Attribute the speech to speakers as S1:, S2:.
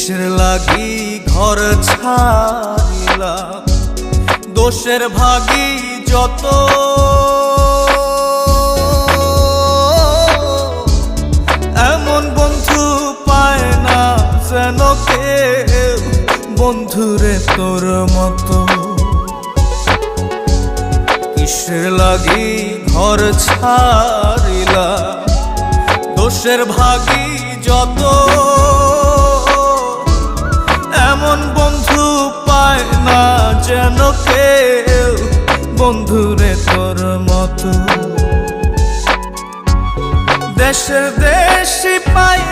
S1: কিসের লাগি ঘর ছাড়িলাম, দোষের ভাগী যত, এমন বন্ধু পায় না যেন কেউ, বন্ধুরে তোর মতো। কিসের লাগি ঘর ছাড়িলাম, দোষের ভাগী যত, এমন বন্ধু পায় না যেন কেউ, বন্ধুরে তোর মতো। দেশের দেশি পায়